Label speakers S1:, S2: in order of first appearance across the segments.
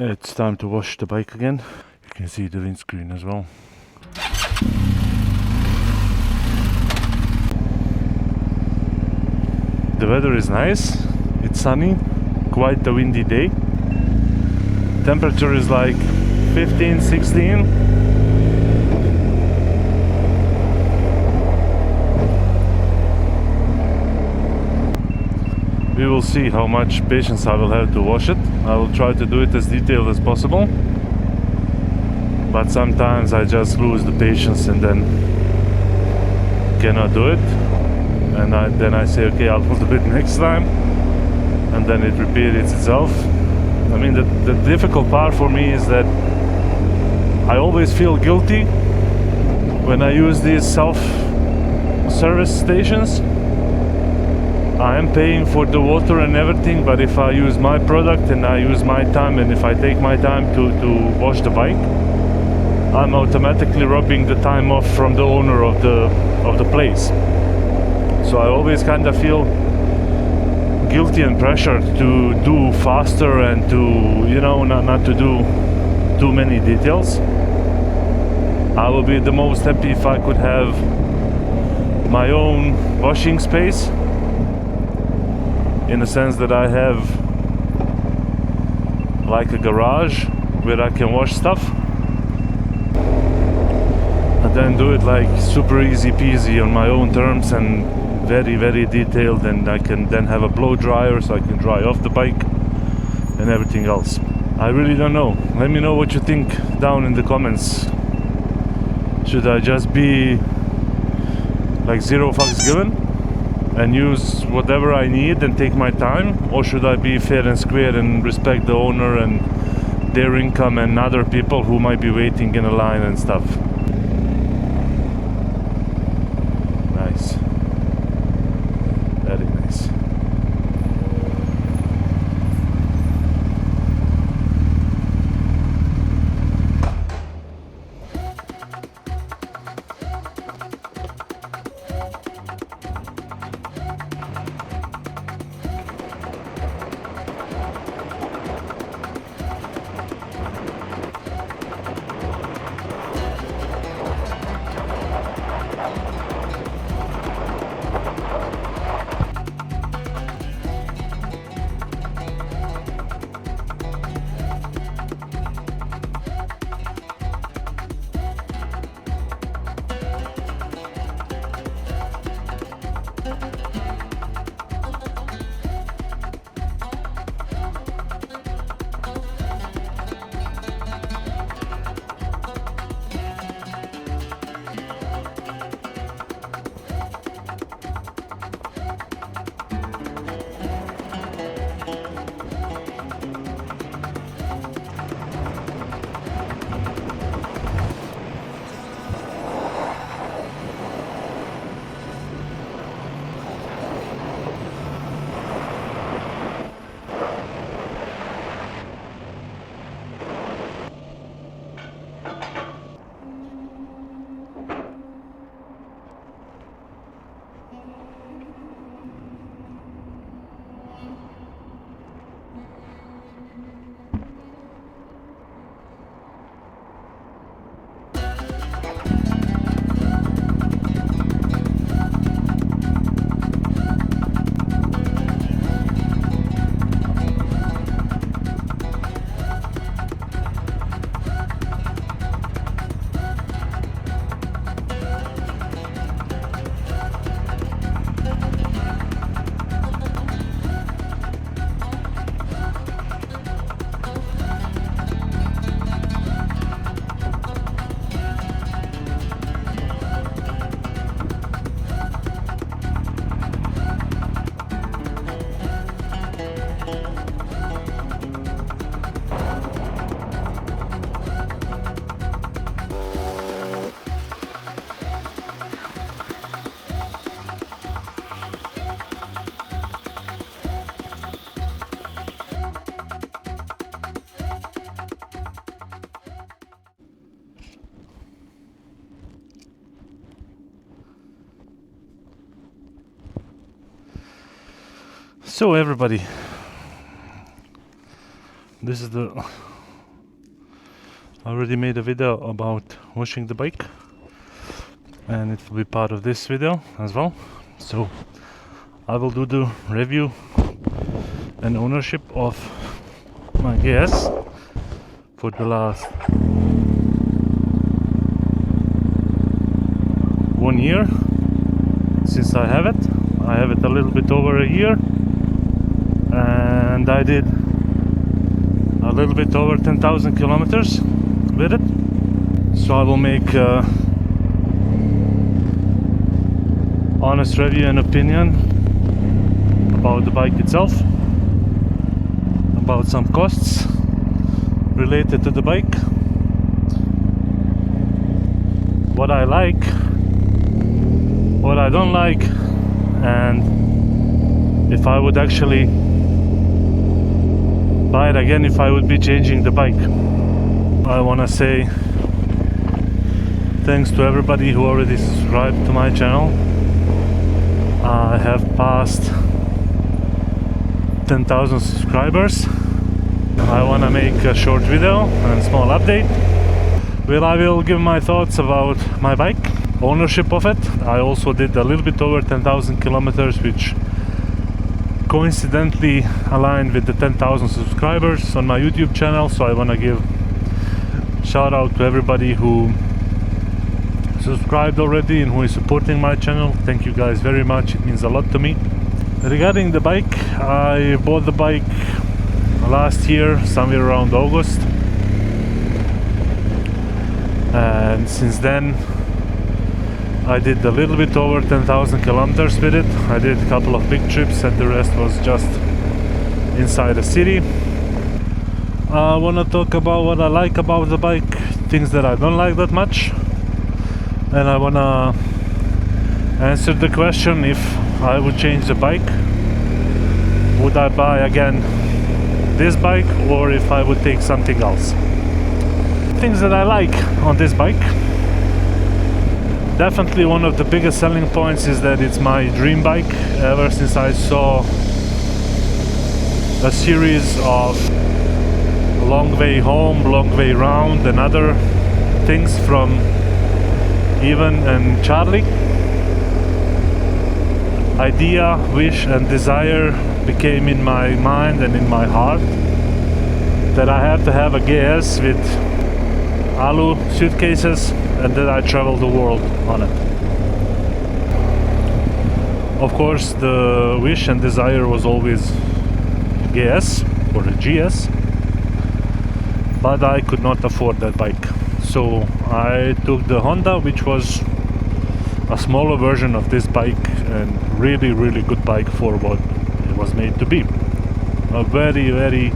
S1: It's time to wash the bike again. You can see the windscreen as well. The weather is nice, it's sunny, quite a windy day. Temperature is like 15, 16. We will see how much patience I will have to wash it. I will try to do it as detailed as possible. But sometimes I just lose the patience and then cannot do it. And then I say, okay, I'll do it next time. And then it repeats itself. I mean, the difficult part for me is that I always feel guilty when I use these self-service stations. I am paying for the water and everything, but if I use my product and I use my time, and if I take my time to wash the bike, I'm automatically robbing the time off from the owner of the place. So I always kind of feel guilty and pressured to do faster and to, you know, not to do too many details. I will be the most happy if I could have my own washing space, in the sense that I have like a garage where I can wash stuff and then do it like super easy peasy on my own terms and very, very detailed, and I can then have a blow dryer so I can dry off the bike and everything else. I really don't know. Let me know what you think down in the comments. Should I just be like zero fucks given and use whatever I need and take my time, or should I be fair and square and respect the owner and their income and other people who might be waiting in a line and stuff? Nice. Very nice. So everybody, this is the I already made a video about washing the bike, and it will be part of this video as well. So I will do the review and ownership of my GS for the last 1 year since I have it. I have it a little bit over a year, and I did a little bit over 10,000 kilometers with it. So I will make honest review and opinion about the bike itself, about some costs related to the bike, what I like, what I don't like, and if I would actually buy it again if I would be changing the bike. I want to say thanks to everybody who already subscribed to my channel. I have passed 10,000 subscribers. I want to make a short video and small update where I will give my thoughts about my bike, ownership of it. I also did a little bit over 10,000 kilometers, which coincidentally aligned with the 10,000 subscribers on my YouTube channel. So I want to give shout out to everybody who subscribed already and who is supporting my channel. Thank you guys very much, it means a lot to me. Regarding the bike, I bought the bike last year, somewhere around August, and since then I did a little bit over 10,000 kilometers with it. I did a couple of big trips and the rest was just inside the city. I want to talk about what I like about the bike, things that I don't like that much, and I want to answer the question, if I would change the bike, would I buy again this bike, or if I would take something else. Things that I like on this bike, definitely one of the biggest selling points is that it's my dream bike. Ever since I saw a series of Long Way Home, Long Way Round and other things from Evan and Charlie, idea, wish and desire became in my mind and in my heart that I have to have a GS with alu suitcases and that I travel the world on it. Of course, the wish and desire was always GS or a GS, but I could not afford that bike. So I took the Honda, which was a smaller version of this bike, and really good bike for what it was made to be. A very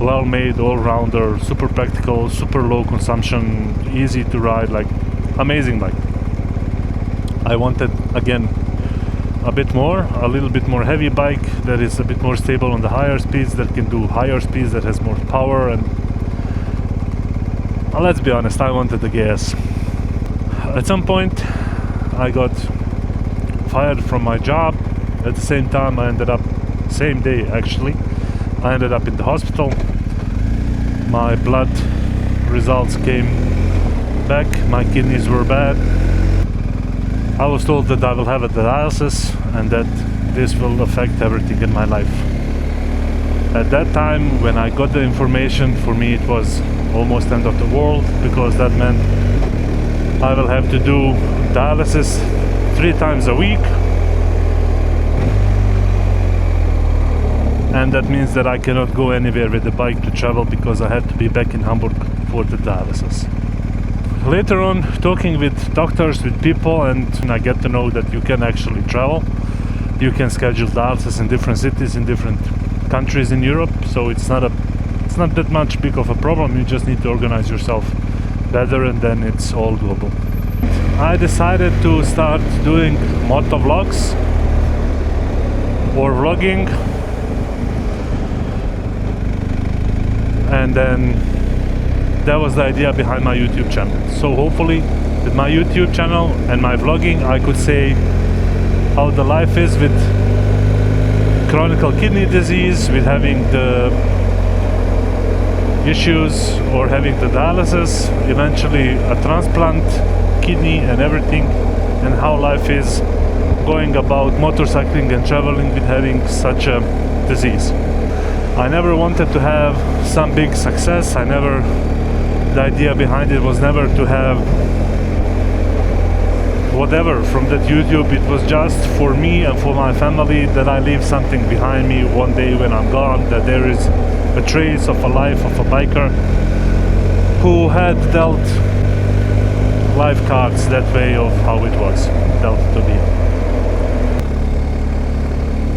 S1: well made all-rounder, super practical, super low consumption, easy to ride, like amazing bike. I wanted again a little bit more heavy bike that is a bit more stable on the higher speeds, that can do higher speeds, that has more power, and let's be honest, I wanted the GS. At some point I got fired from my job. At the same time I ended up, same day actually, I ended up in the hospital. My blood results came back, my kidneys were bad. I was told that I will have a dialysis and that this will affect everything in my life. At that time, when I got the information, for me it was almost end of the world, because that meant I will have to do dialysis 3 times a week, and that means that I cannot go anywhere with the bike to travel, because I had to be back in Hamburg for the dialysis. Later on, talking with doctors, with people, and I get to know that you can actually travel. You can schedule dialysis in different cities, in different countries in Europe, so it's not that much big of a problem. You just need to organize yourself better, and then it's all global. I decided to start doing moto vlogs or vlogging, and then that was the idea behind my YouTube channel. So hopefully with my YouTube channel and my vlogging I could say how the life is with chronic kidney disease, with having the issues or having the dialysis, eventually a transplant, kidney and everything, and how life is going about motorcycling and traveling with having such a disease. I never wanted to have some big success. The idea behind it was never to have whatever from that YouTube. It was just for me and for my family, that I leave something behind me one day when I'm gone, that there is a trace of a life of a biker who had dealt life cards that way of how it was dealt to be.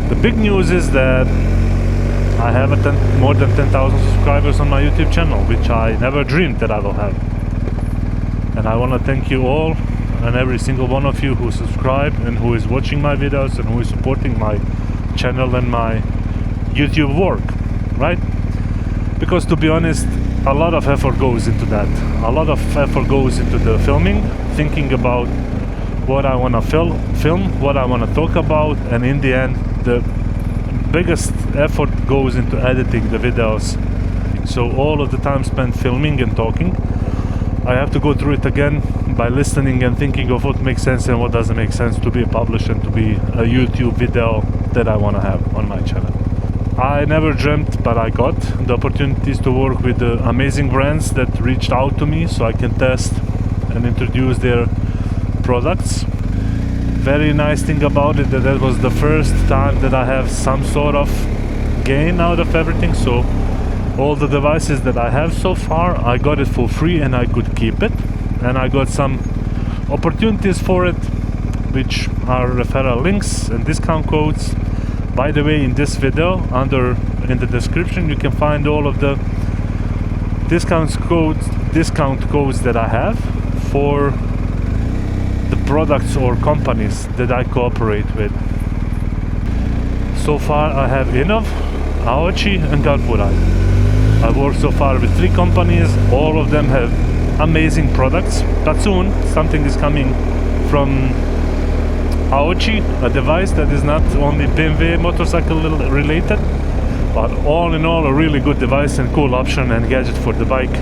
S1: The big news is that I have more than 10,000 subscribers on my YouTube channel, which I never dreamed that I will have. And I want to thank you all and every single one of you who subscribe and who is watching my videos and who is supporting my channel and my YouTube work, right? Because to be honest, a lot of effort goes into that. A lot of effort goes into the filming, thinking about what I want to film, what I want to talk about, and in the end, the biggest effort goes into editing the videos. So all of the time spent filming and talking, I have to go through it again by listening and thinking of what makes sense and what doesn't make sense to be published and to be a YouTube video that I want to have on my channel. I never dreamt, but I got the opportunities to work with the amazing brands that reached out to me so I can test and introduce their products. Very nice thing about it that was the first time that I have some sort of gain out of everything. So all the devices that I have so far, I got it for free and I could keep it, and I got some opportunities for it, which are referral links and discount codes. By the way, in this video, in the description, you can find all of the discount codes that I have for the products or companies that I cooperate with. So far I have Inov, Aochi and Garpurite. I've worked so far with 3 companies. All of them have amazing products, but soon something is coming from Aochi, a device that is not only BMW motorcycle related, but all in all a really good device and cool option and gadget for the bike.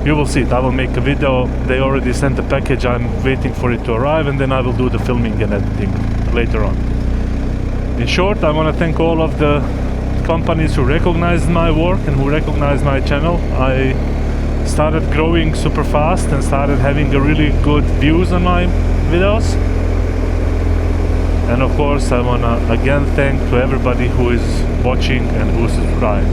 S1: You will see it. I will make a video. They already sent the package. I'm waiting for it to arrive, and then I will do the filming and editing later on. In short, I want to thank all of the companies who recognized my work and who recognized my channel. I started growing super fast and started having a really good views on my videos. And of course, I want to again thank to everybody who is watching and who subscribed.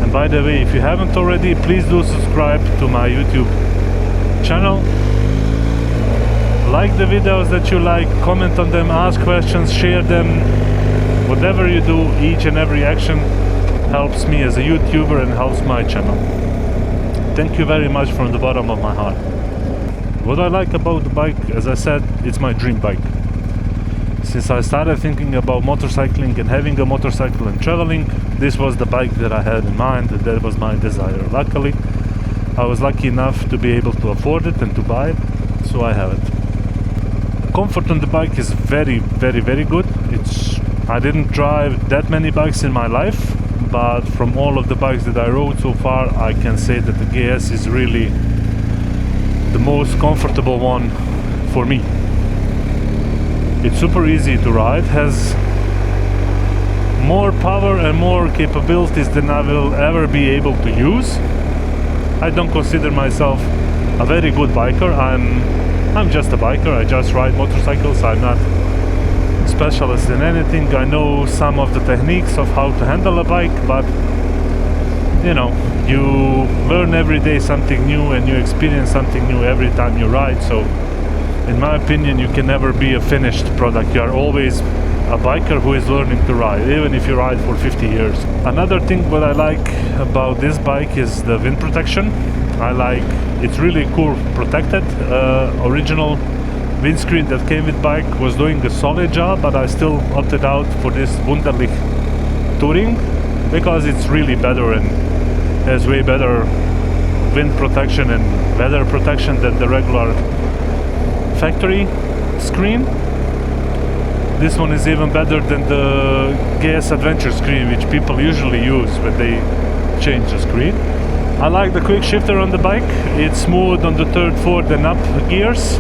S1: And by the way, if you haven't already, please do subscribe to my YouTube channel. Like the videos that you like, comment on them, ask questions, share them. Whatever you do, each and every action helps me as a YouTuber and helps my channel. Thank you very much from the bottom of my heart. What I like about the bike, as I said, it's my dream bike. Since I started thinking about motorcycling and having a motorcycle and traveling, this was the bike that I had in mind, and that was my desire. Luckily, I was lucky enough to be able to afford it and to buy it, so I have it. The comfort on the bike is very, very, very good. I didn't drive that many bikes in my life, but from all of the bikes that I rode so far, I can say that the GS is really the most comfortable one for me. It's super easy to ride, has more power and more capabilities than I will ever be able to use. I don't consider myself a very good biker. I'm just a biker. I just ride motorcycles. I'm not specialist in anything. I know some of the techniques of how to handle a bike, but you know, you learn every day something new and you experience something new every time you ride. So in my opinion, you can never be a finished product. You are always a biker who is learning to ride, even if you ride for 50 years. Another thing what I like about this bike is the wind protection. It's really cool protected. Original windscreen that came with bike was doing a solid job, but I still opted out for this Wunderlich Touring because it's really better and has way better wind protection and weather protection than the regular factory screen. This one is even better than the GS Adventure screen, which people usually use when they change the screen. I like the quick shifter on the bike. It's smooth on the third, fourth and up gears.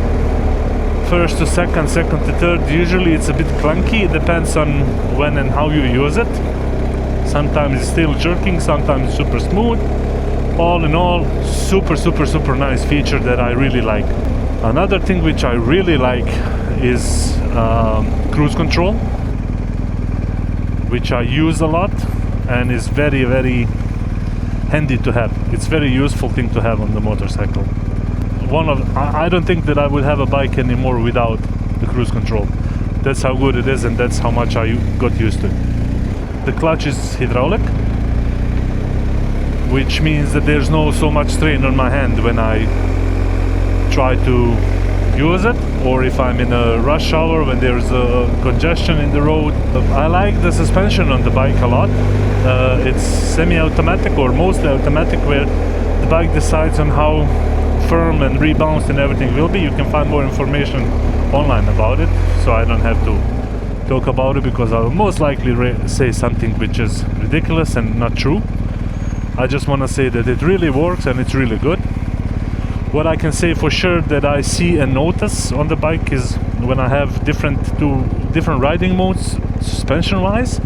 S1: First to second, second to third. Usually it's a bit clunky. It depends on when and how you use it. Sometimes it's still jerking, sometimes it's super smooth. All in all, super nice feature that I really like. Another thing which I really like is cruise control, which I use a lot and is very handy to have. It's very useful thing to have on the motorcycle. I don't think that I would have a bike anymore without the cruise control. That's how good it is, and that's how much I got used to it. The clutch is hydraulic, which means that there's no so much strain on my hand when I try to use it, or if I'm in a rush hour when there's a congestion in the road. I like the suspension on the bike a lot. It's semi-automatic or mostly automatic, where the bike decides on how firm and rebounced and everything will be. You can find more information online about it, so I don't have to talk about it, because I'll most likely say something which is ridiculous and not true. I just want to say that it really works and it's really good. What I can say for sure that I see and notice on the bike is when I have two different riding modes suspension wise,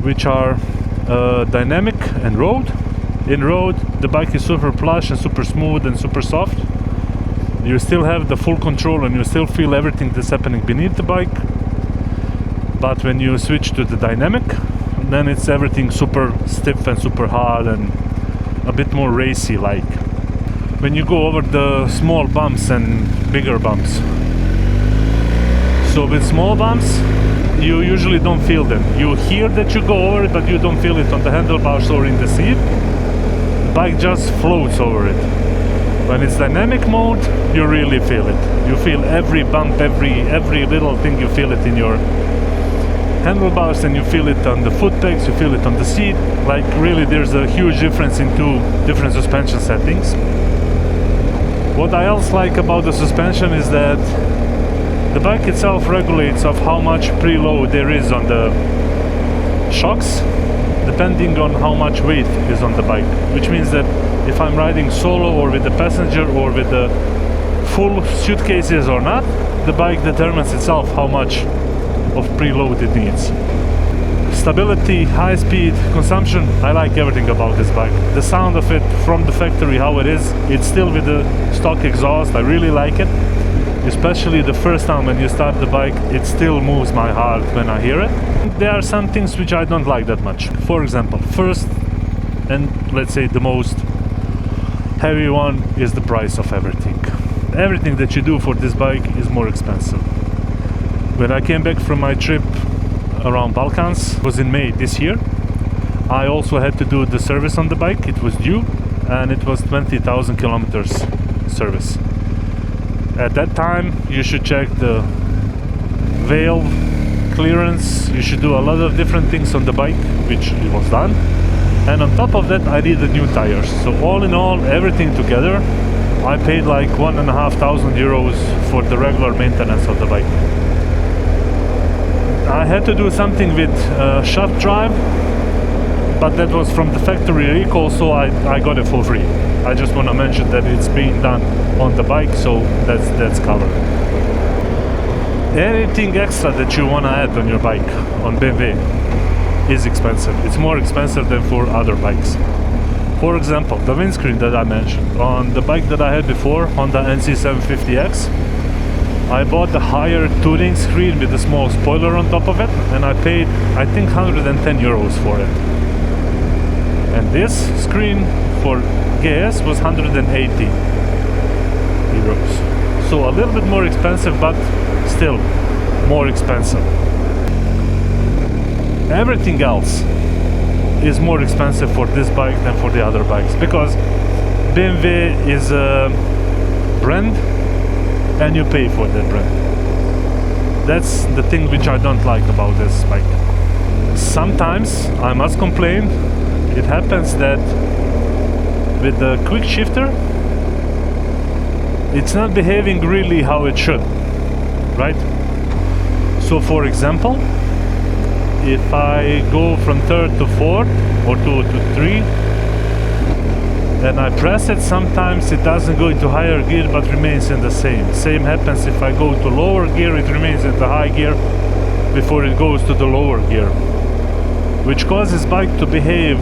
S1: which are dynamic and road. In road, the bike is super plush and super smooth and super soft. You still have the full control and you still feel everything that's happening beneath the bike. But when you switch to the dynamic, then it's everything super stiff and super hard and a bit more racy like. When you go over the small bumps and bigger bumps. So with small bumps, you usually don't feel them. You hear that you go over it, but you don't feel it on the handlebars or in the seat. The bike just floats over it. When it's dynamic mode, you really feel it. You feel every bump, every little thing, you feel it in your handlebars, and you feel it on the foot pegs, you feel it on the seat. Like really, there's a huge difference in two different suspension settings. What I else like about the suspension is that the bike itself regulates of how much preload there is on the shocks, depending on how much weight is on the bike. Which means that if I'm riding solo or with the passenger or with the full suitcases or not, the bike determines itself how much of preload it needs. Stability, high speed, consumption, I like everything about this bike. The sound of it from the factory, how it is, it's still with the stock exhaust, I really like it. Especially the first time when you start the bike, it still moves my heart when I hear it. There are some things which I don't like that much. For example, first, and let's say the most heavy one, is the price of everything. Everything that you do for this bike is more expensive. When I came back from my trip around Balkans, it was in May this year, I also had to do the service on the bike. It was due, and it was 20,000 kilometers service. At that time, you should check the valve clearance, you should do a lot of different things on the bike, which was done. And on top of that, I needed new tires. So all in all, everything together, I paid like 1,500 euros for the regular maintenance of the bike. I had to do something with shaft drive, but that was from the factory recall, so I got it for free. I just want to mention that it's being done on the bike, so that's covered. Anything extra that you want to add on your bike, on BMW, is expensive. It's more expensive than for other bikes. For example, the windscreen that I mentioned. On the bike that I had before, Honda NC750X, I bought the higher touring screen with a small spoiler on top of it, and I paid, I think, 110 euros for it. And this screen for GS was 180 euros. So a little bit more expensive, but still more expensive. Everything else is more expensive for this bike than for the other bikes, because BMW is a brand and you pay for that brand. That's the thing which I don't like about this bike. Sometimes, I must complain, it happens that with the quick shifter, it's not behaving really how it should, right? So for example, if I go from third to fourth or two to three, and I press it, sometimes it doesn't go into higher gear but remains in the same. Same happens if I go to lower gear, it remains in the high gear before it goes to the lower gear, which causes bike to behave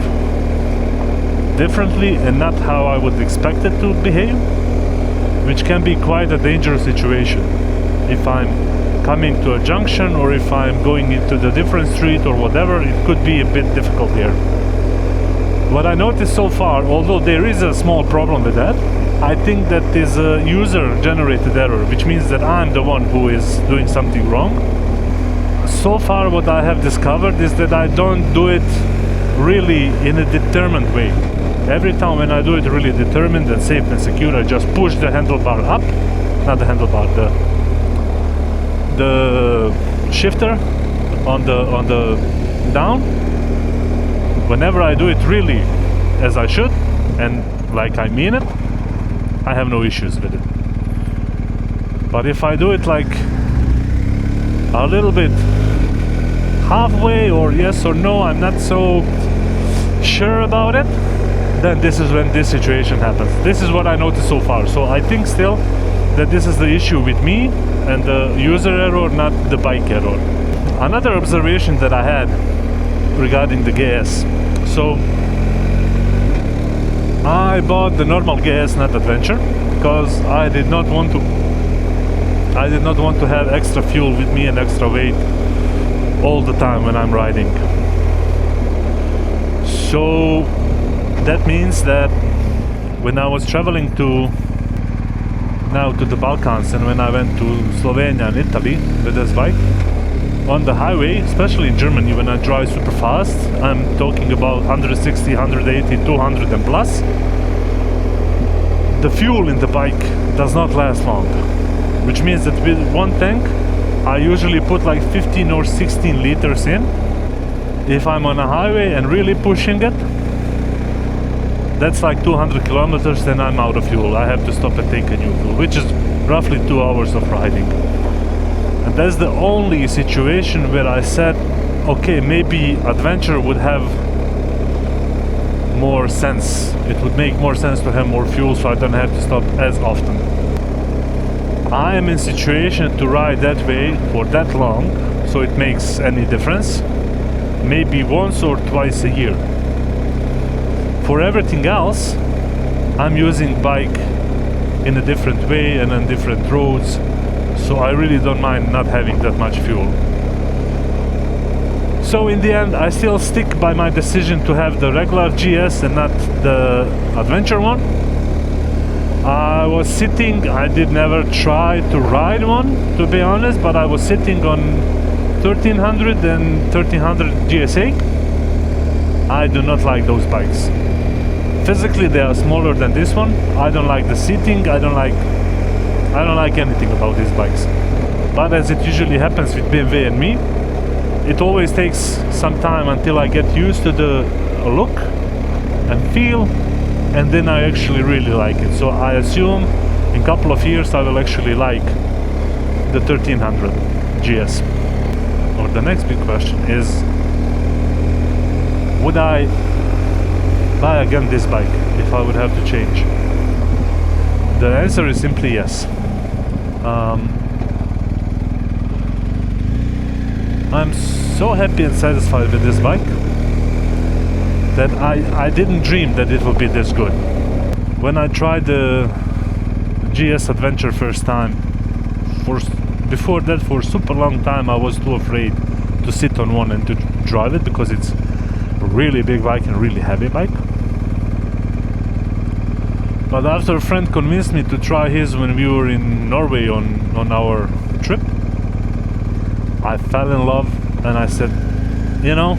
S1: differently and not how I would expect it to behave, which can be quite a dangerous situation. If I'm coming to a junction or if I'm going into the different street or whatever, it could be a bit difficult here. What I noticed so far, although there is a small problem with that, I think that is a user-generated error, which means that I'm the one who is doing something wrong. So far what I have discovered is that I don't do it really in a determined way. Every time when I do it really determined and safe and secure, I just push the handlebar up, not the handlebar, the shifter on the down. Whenever I do it really as I should and like I mean it, I have no issues with it. But if I do it like a little bit halfway or yes or no, I'm not so sure about it, then this is when this situation happens. This is what I noticed so far. So I think still that this is the issue with me and the user error, not the bike error. Another observation that I had regarding the gas. So I bought the normal gas, not Adventure, because I did not want to have extra fuel with me and extra weight all the time when I'm riding. So that means that when I was traveling to the Balkans and when I went to Slovenia and Italy with this bike, on the highway, especially in Germany, when I drive super fast, I'm talking about 160, 180, 200 and plus, the fuel in the bike does not last long, which means that with one tank I usually put like 15 or 16 liters in. If I'm on a highway and really pushing it, that's like 200 kilometers, then I'm out of fuel. I have to stop and take a new fuel, which is roughly 2 hours of riding. And that's the only situation where I said, okay, maybe Adventure would have more sense. It would make more sense to have more fuel so I don't have to stop as often. I am in situation to ride that way for that long, so it makes any difference. Maybe once or twice a year. For everything else, I'm using bike in a different way and on different roads, so I really don't mind not having that much fuel. So in the end, I still stick by my decision to have the regular GS and not the Adventure one. I was sitting, I did never try to ride one, to be honest, but I was sitting on 1300 and 1300 GSA. I do not like those bikes. Physically they are smaller than this one. I don't like the seating, I don't like anything about these bikes. But as it usually happens with BMW and me, it always takes some time until I get used to the look and feel, and then I actually really like it. So I assume in a couple of years I will actually like the 1300 GS. Or the next big question is, would I buy again this bike if I would have to change? The answer is simply yes. I'm so happy and satisfied with this bike that I didn't dream that it would be this good. When I tried the GS Adventure first time, before that for a super long time I was too afraid to sit on one and to drive it because it's a really big bike and really heavy bike. But after a friend convinced me to try his when we were in Norway on our trip, I fell in love and I said, you know,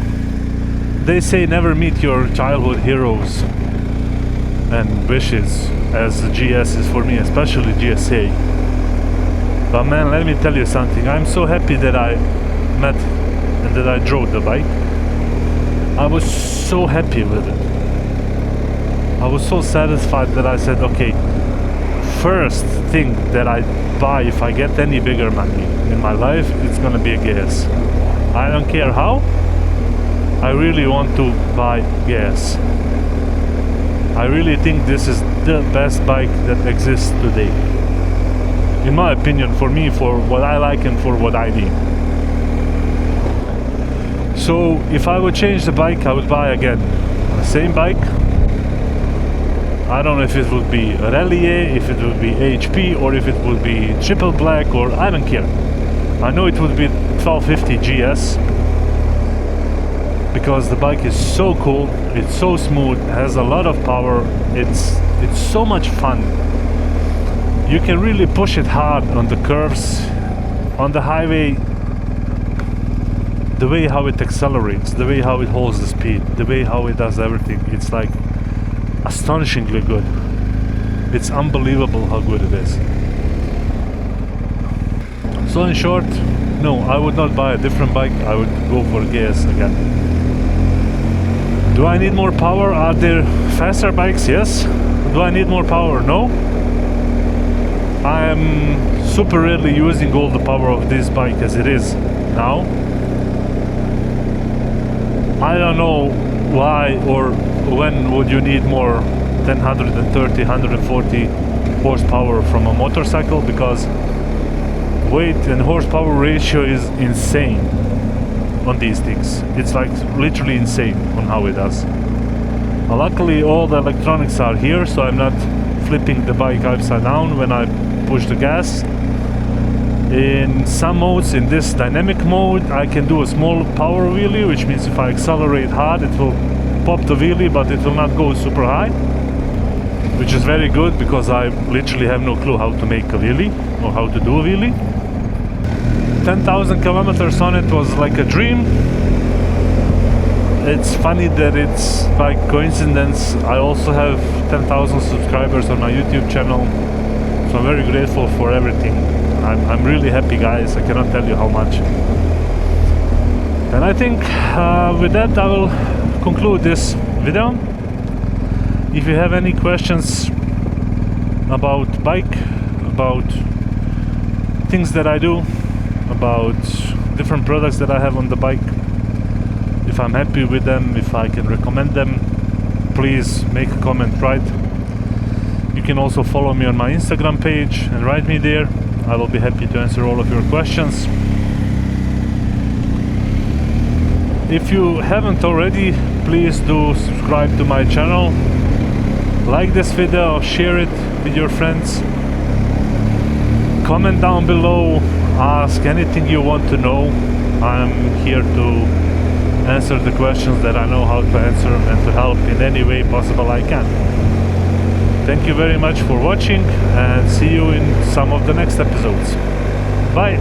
S1: they say never meet your childhood heroes and wishes, as the GS is for me, especially GSA. But man, let me tell you something, I'm so happy that I met and that I drove the bike. I was so happy with it. I was so satisfied that I said, okay, first thing that I buy if I get any bigger money in my life, it's gonna be a gas. I don't care how, I really want to buy gas. I really think this is the best bike that exists today. In my opinion, for me, for what I like and for what I need. So if I would change the bike, I would buy again the same bike. I don't know if it would be a Rallier, if it would be HP, or if it would be triple black, or I don't care. I know it would be 1250GS because the bike is so cool, it's so smooth, has a lot of power, it's so much fun. You can really push it hard on the curves, on the highway. The way how it accelerates, the way how it holds the speed, the way how it does everything, it's like astonishingly good. It's unbelievable how good it is. So in short, no, I would not buy a different bike, I would go for GS again. Do I need more power? Are there faster bikes? Yes. Do I need more power? No. I am super rarely using all the power of this bike as it is now. I don't know why or when would you need more than 130, 140 horsepower from a motorcycle, because weight and horsepower ratio is insane on these things. It's like literally insane on how it does. Luckily all the electronics are here, so I'm not flipping the bike upside down when I push the gas. In some modes, in this dynamic mode, I can do a small power wheelie, which means if I accelerate hard it will pop the wheelie, but it will not go super high, which is very good because I literally have no clue how to make a wheelie or how to do a wheelie. 10,000 kilometers on it was like a dream. It's funny that it's by coincidence I also have 10,000 subscribers on my YouTube channel, so I'm very grateful for everything. I'm really happy, guys. I cannot tell you how much. And I think with that I will conclude this video. If you have any questions about bike, about things that I do, about different products that I have on the bike, if I'm happy with them, if I can recommend them, please make a comment, right? You can also follow me on my Instagram page and write me there. I will be happy to answer all of your questions. If you haven't already, please do subscribe to my channel, like this video, share it with your friends, comment down below, ask anything you want to know. I'm here to answer the questions that I know how to answer and to help in any way possible I can. Thank you very much for watching and see you in some of the next episodes. Bye!